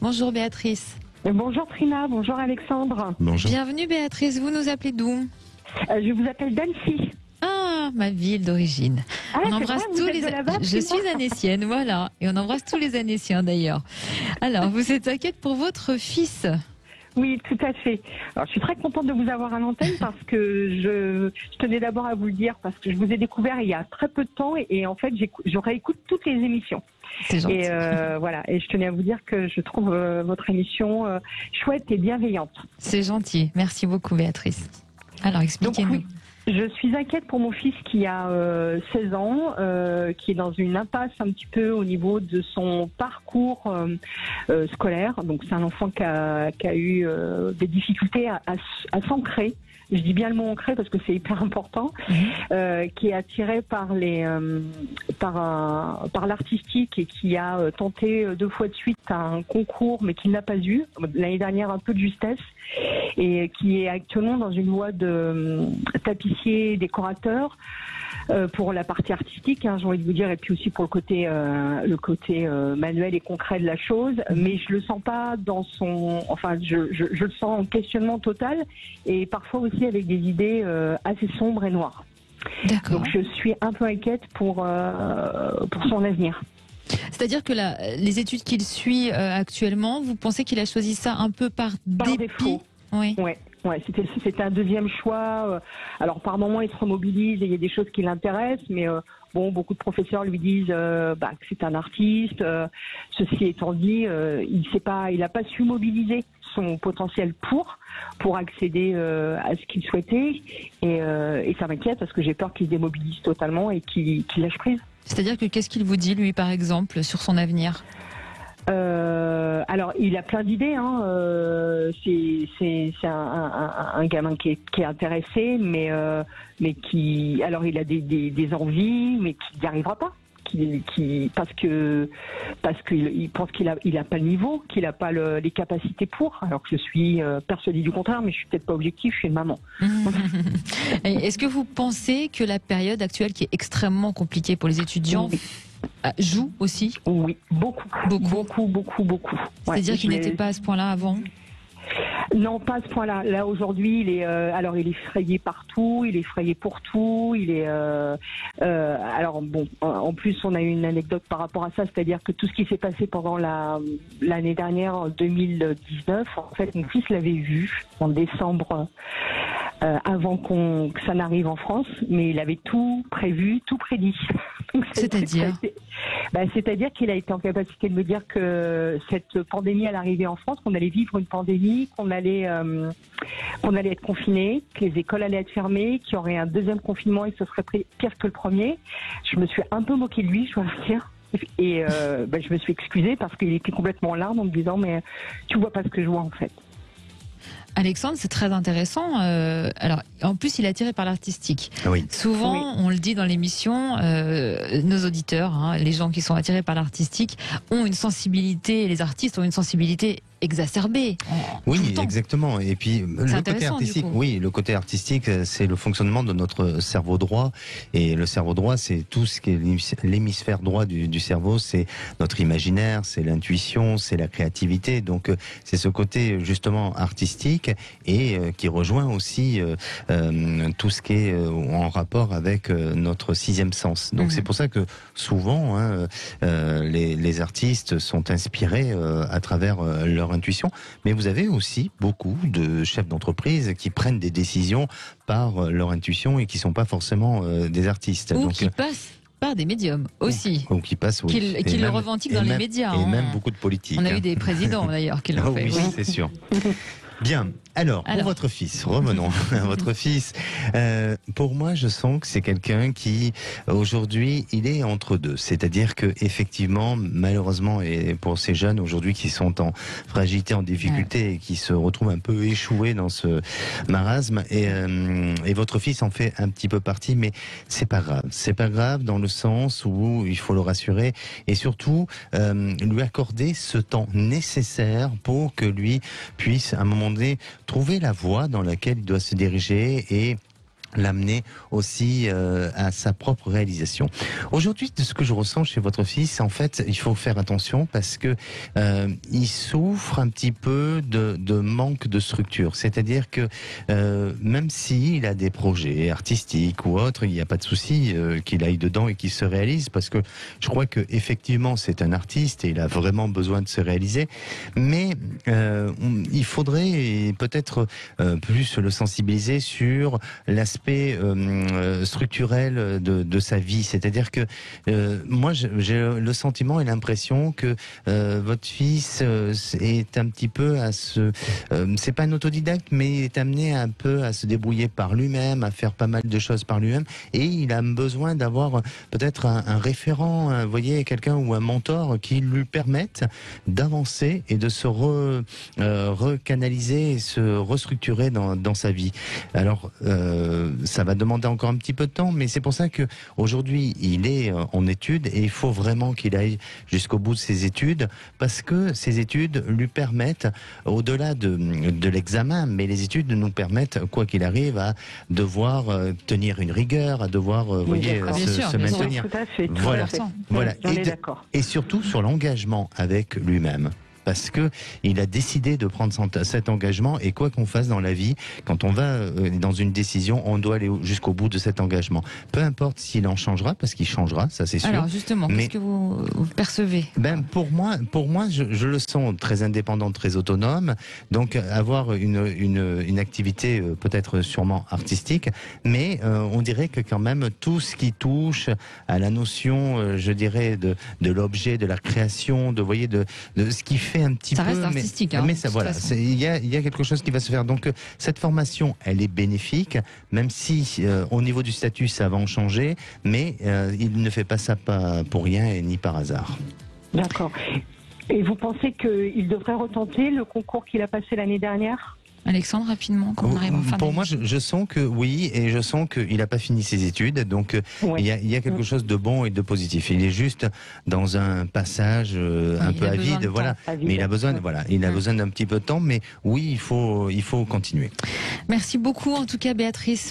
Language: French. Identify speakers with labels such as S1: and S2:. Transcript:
S1: Bonjour Béatrice.
S2: Bonjour Trina, bonjour Alexandre.
S3: Bonjour.
S1: Bienvenue Béatrice, vous nous appelez d'où?
S2: Je vous appelle d'Annecy.
S1: Ah, ma ville d'origine.
S2: Ah,
S1: On embrasse tous les... Je suis annécienne, voilà. Et on embrasse tous les annéciens d'ailleurs. Alors, vous êtes inquiète pour votre fils?
S2: Oui, tout à fait. Alors, je suis très contente de vous avoir à l'antenne parce que je tenais d'abord à vous le dire parce que je vous ai découvert il y a très peu de temps et en fait, je réécoute toutes les émissions.
S1: C'est gentil.
S2: Et voilà. Et je tenais à vous dire que je trouve votre émission chouette et bienveillante.
S1: C'est gentil. Merci beaucoup, Béatrice. Alors, expliquez-nous.
S2: Donc, oui. Je suis inquiète pour mon fils qui a 16 ans, qui est dans une impasse un petit peu au niveau de son parcours scolaire. Donc c'est un enfant qui a eu des difficultés à s'ancrer. Je dis bien le mot ancré parce que c'est hyper important, qui est attiré par l'artistique et qui a tenté 2 fois de suite un concours mais qui n'a pas eu. L'année dernière un peu de justesse et qui est actuellement dans une voie de tapissier décorateur pour la partie artistique, hein, j'ai envie de vous dire, et puis aussi pour le côté manuel et concret de la chose. Mais je le sens pas dans son, enfin je le sens en questionnement total et parfois aussi avec des idées assez sombres et noires.
S1: D'accord.
S2: Donc je suis un peu inquiète pour son avenir.
S1: C'est-à-dire que les études qu'il suit actuellement, vous pensez qu'il a choisi ça un peu par
S2: défaut?
S1: Oui.
S2: Ouais, c'était un deuxième choix. Alors par moment, il se remobilise et il y a des choses qui l'intéressent, mais bon, beaucoup de professeurs lui disent que c'est un artiste. Ceci étant dit, il n'a pas su mobiliser son potentiel pour accéder à ce qu'il souhaitait, et ça m'inquiète parce que j'ai peur qu'il se démobilise totalement et qu'il lâche prise.
S1: C'est-à-dire que qu'est-ce qu'il vous dit, lui, par exemple, sur son avenir?
S2: Alors, il a plein d'idées. Hein. C'est un gamin qui est intéressé, mais qui, alors, il a des envies, mais qui n'y arrivera pas. Parce qu'il pense qu'il a pas le niveau, qu'il a pas les capacités pour. Alors que je suis persuadée du contraire, mais je suis peut-être pas objective. Je suis une maman.
S1: Est-ce que vous pensez que la période actuelle, qui est extrêmement compliquée pour les étudiants, joue aussi?
S2: Oui, beaucoup.
S1: C'est-à-dire qu'il n'était pas à ce point-là avant?
S2: Non, pas à ce point-là. Là, aujourd'hui, il est frayé partout, il est frayé pour tout, il est... alors, bon, en plus, on a eu une anecdote par rapport à ça, c'est-à-dire que tout ce qui s'est passé pendant l'année dernière, en 2019, en fait, mon fils l'avait vu en décembre, avant que ça n'arrive en France, mais il avait tout prévu, tout prédit.
S1: C'est-à-dire
S2: c'est-à-dire qu'il a été en capacité de me dire que cette pandémie allait arriver en France, qu'on allait vivre une pandémie, qu'on allait être confiné, que les écoles allaient être fermées, qu'il y aurait un deuxième confinement et que ce serait pire que le premier. Je me suis un peu moquée de lui, je dois le dire. Et je me suis excusée parce qu'il était complètement en larmes en me disant « mais tu vois pas ce que je vois en fait ».
S1: Alexandre, c'est très intéressant. Alors, en plus, il est attiré par l'artistique.
S3: Oui.
S1: Souvent, on le dit dans l'émission, nos auditeurs, hein, les gens qui sont attirés par l'artistique, ont une sensibilité, les artistes ont une sensibilité exacerbée.
S3: Oui, exactement. Et puis le côté artistique, le côté artistique, c'est le fonctionnement de notre cerveau droit. Et le cerveau droit, c'est tout ce qui est l'hémisphère droit du cerveau, c'est notre imaginaire, c'est l'intuition, c'est la créativité. Donc c'est ce côté justement artistique et qui rejoint aussi tout ce qui est en rapport avec notre 6e sens. Donc c'est pour ça que souvent les artistes sont inspirés à travers leur intuition, mais vous avez aussi beaucoup de chefs d'entreprise qui prennent des décisions par leur intuition et qui sont pas forcément des artistes.
S1: Ou qui passent par des médiums aussi.
S3: Ou qui passent, oui.
S1: Qui le revendiquent dans les médias.
S3: Et même beaucoup de politiques.
S1: On a eu des présidents d'ailleurs qui l'ont fait.
S3: Oui, c'est sûr. Bien. Alors, pour votre fils, revenons à votre fils. Pour moi, je sens que c'est quelqu'un qui, aujourd'hui, il est entre deux. C'est-à-dire que, effectivement, malheureusement, et pour ces jeunes aujourd'hui qui sont en fragilité, en difficulté et qui se retrouvent un peu échoués dans ce marasme, et votre fils en fait un petit peu partie, mais c'est pas grave. C'est pas grave dans le sens où il faut le rassurer et surtout lui accorder ce temps nécessaire pour que lui puisse, à un moment donné, trouver la voie dans laquelle il doit se diriger et l'amener aussi à sa propre réalisation. Aujourd'hui, de ce que je ressens chez votre fils, en fait, il faut faire attention parce que il souffre un petit peu de manque de structure. C'est-à-dire que même s'il a des projets artistiques ou autres, il n'y a pas de souci qu'il aille dedans et qu'il se réalise, parce que je crois que effectivement c'est un artiste et il a vraiment besoin de se réaliser. Mais il faudrait peut-être plus le sensibiliser sur l'aspect structurel de sa vie. C'est-à-dire que moi j'ai le sentiment et l'impression que votre fils est un petit peu à c'est pas un autodidacte, mais il est amené un peu à se débrouiller par lui-même, à faire pas mal de choses par lui-même, et il a besoin d'avoir peut-être un référent, vous voyez, quelqu'un ou un mentor qui lui permette d'avancer et de se recanaliser et se restructurer dans sa vie. Alors ça va demander encore un petit peu de temps, mais c'est pour ça que aujourd'hui il est en études et il faut vraiment qu'il aille jusqu'au bout de ses études, parce que ces études lui permettent, au-delà de l'examen, mais les études nous permettent, quoi qu'il arrive, à devoir tenir une rigueur, à devoir se maintenir.
S2: Tout à fait,
S3: voilà. Et surtout sur l'engagement avec lui-même. Parce que il a décidé de prendre cet engagement, et quoi qu'on fasse dans la vie, quand on va dans une décision, on doit aller jusqu'au bout de cet engagement. Peu importe s'il en changera, parce qu'il changera, ça c'est sûr.
S1: Alors justement, qu'est-ce que vous percevez?
S3: Pour moi, je le sens très indépendant, très autonome. Donc avoir une activité peut-être sûrement artistique, mais on dirait que quand même tout ce qui touche à la notion, je dirais, de l'objet, de la création, de ce qui fait un petit
S1: ça
S3: peu,
S1: reste artistique,
S3: mais ça, voilà, il y a quelque chose qui va se faire. Donc cette formation, elle est bénéfique, même si au niveau du statut ça va en changer, mais il ne fait pas ça pour rien et ni par hasard.
S2: D'accord. Et vous pensez qu'il devrait retenter le concours qu'il a passé l'année dernière ?
S1: Alexandre, rapidement, quand on arrive en fin
S3: pour moi, je sens que oui, et je sens qu'il n'a pas fini ses études, donc il y a quelque chose de bon et de positif. Il est juste dans un passage un peu avide, voilà. Mais il a besoin, besoin d'un petit peu de temps, mais oui, il faut continuer.
S1: Merci beaucoup, en tout cas, Béatrice.